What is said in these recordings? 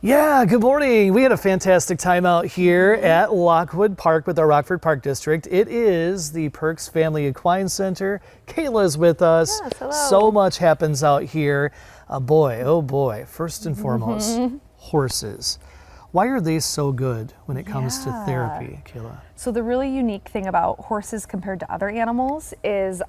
Yeah, good morning. We had a fantastic time out here at Lockwood Park with our Rockford Park District. It is the Perks Family Equine Center. Kayla's with us. Yes, hello. So much happens out here. Boy, oh boy, first and foremost, horses. Why are they so good when it comes to therapy, Kayla? So the really unique thing about horses compared to other animals is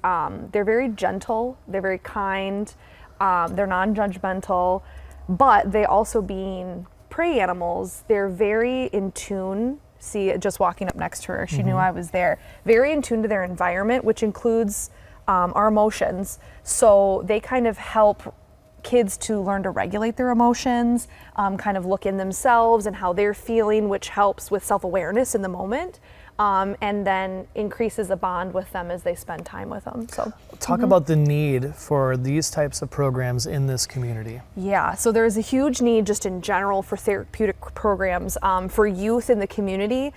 they're very gentle, they're very kind, they're non-judgmental, but they also, being prey animals, they're very in tune. See, just walking up next to her, she knew I was there. Very in tune to their environment, which includes our emotions. So they kind of help kids to learn to regulate their emotions, kind of look in themselves and how they're feeling, which helps with self-awareness in the moment, and then increases a bond with them as they spend time with them. So talk about the need for these types of programs in this community. Yeah, so there is a huge need just in general for therapeutic programs for youth in the community.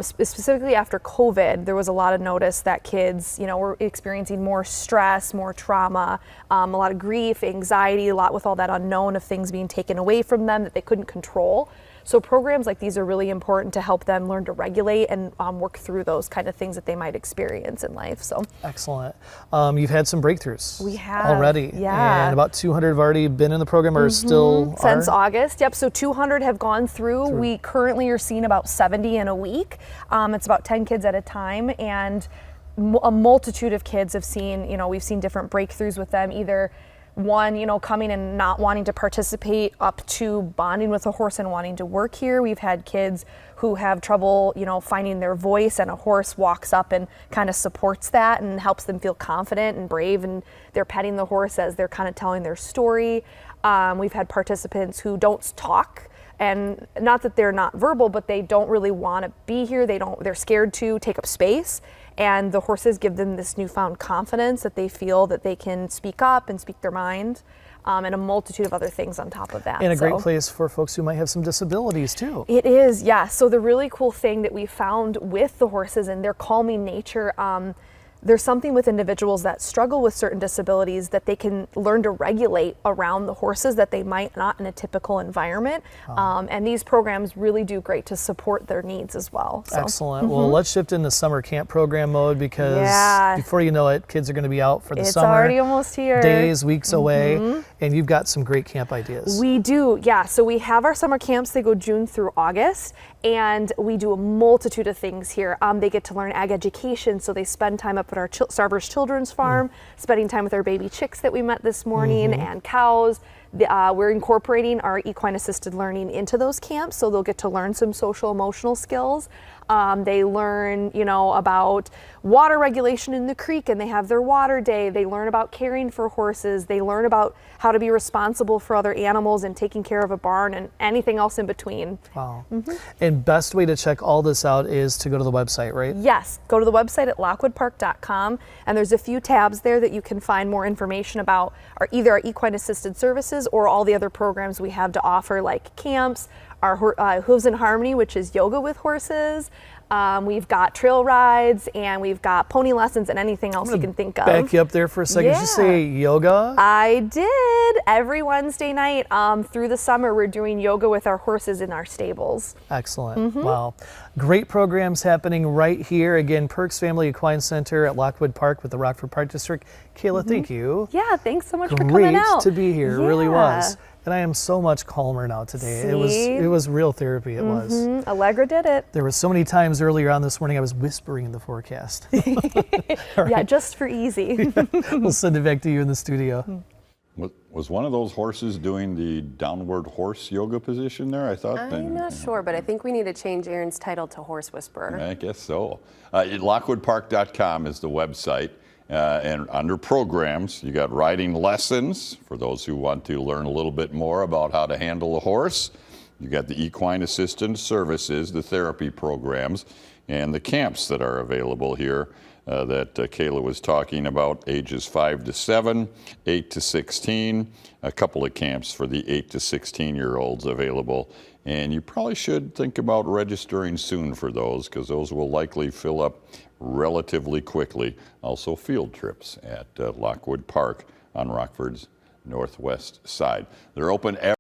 Specifically after COVID, there was a lot of notice that kids, were experiencing more stress, more trauma, a lot of grief, anxiety, a lot with all that unknown of things being taken away from them that they couldn't control. So programs like these are really important to help them learn to regulate and work through those kind of things that they might experience in life. So excellent. You've had some breakthroughs. We have already. Yeah. And about 200 have already been in the program or still since are? August. Yep. So 200 have gone through. We currently are seeing about 70 in a week. It's about 10 kids at a time, and a multitude of kids have seen, we've seen different breakthroughs with them, either one, coming and not wanting to participate, up to bonding with a horse and wanting to work here. We've had kids who have trouble, finding their voice, and a horse walks up and kind of supports that and helps them feel confident and brave, and they're petting the horse as they're kind of telling their story. We've had participants who don't talk, and not that they're not verbal, but they don't really want to be here. They're scared to take up space. And the horses give them this newfound confidence that they feel that they can speak up and speak their mind, and a multitude of other things on top of that. And a great place for folks who might have some disabilities too. It is, yeah. So the really cool thing that we found with the horses and their calming nature, there's something with individuals that struggle with certain disabilities that they can learn to regulate around the horses that they might not in a typical environment. And these programs really do great to support their needs as well. So. Excellent. Well, let's shift into summer camp program mode, because before you know it, kids are going to be out for the summer. It's already almost here. Days, weeks away, and you've got some great camp ideas. We do, yeah. So we have our summer camps. They go June through August, and we do a multitude of things here. They get to learn ag education, so they spend time up at our Starvers Children's Farm, spending time with our baby chicks that we met this morning, and cows. We're incorporating our equine assisted learning into those camps, so they'll get to learn some social emotional skills. They learn, about water regulation in the creek, and they have their water day. They learn about caring for horses. They learn about how to be responsible for other animals and taking care of a barn and anything else in between. Wow. And best way to check all this out is to go to the website, right? Yes, go to the website at lockwoodpark.com, and there's a few tabs there that you can find more information about either our equine assisted services or all the other programs we have to offer, like camps, our Hooves in Harmony, which is yoga with horses. We've got trail rides, and we've got pony lessons, and anything else you can think of. Back you up there for a second. Did you say yoga? I did. Every Wednesday night through the summer, we're doing yoga with our horses in our stables. Excellent. Wow. Great programs happening right here. Again, Perks Family Equine Center at Lockwood Park with the Rockford Park District. Kayla, thank you. Yeah, thanks so much for coming out. Great to be here. It really was. And I am so much calmer now today. It was real therapy. It was. Allegra did it. There were so many times earlier on this morning I was whispering in the forecast. Yeah, just for easy. We'll send it back to you in the studio. Was one of those horses doing the downward horse yoga position there? I thought. I'm not sure, but I think we need to change Aaron's title to Horse Whisperer. I guess so. LockwoodPark.com is the website. And under programs, you got riding lessons for those who want to learn a little bit more about how to handle a horse. You got the equine assistant services, the therapy programs, and the camps that are available here that Kayla was talking about, ages 5 to 7, 8 to 16, a couple of camps for the 8 to 16-year-olds available. And you probably should think about registering soon for those, because those will likely fill up relatively quickly. Also field trips at Lockwood Park on Rockford's northwest side. They're open every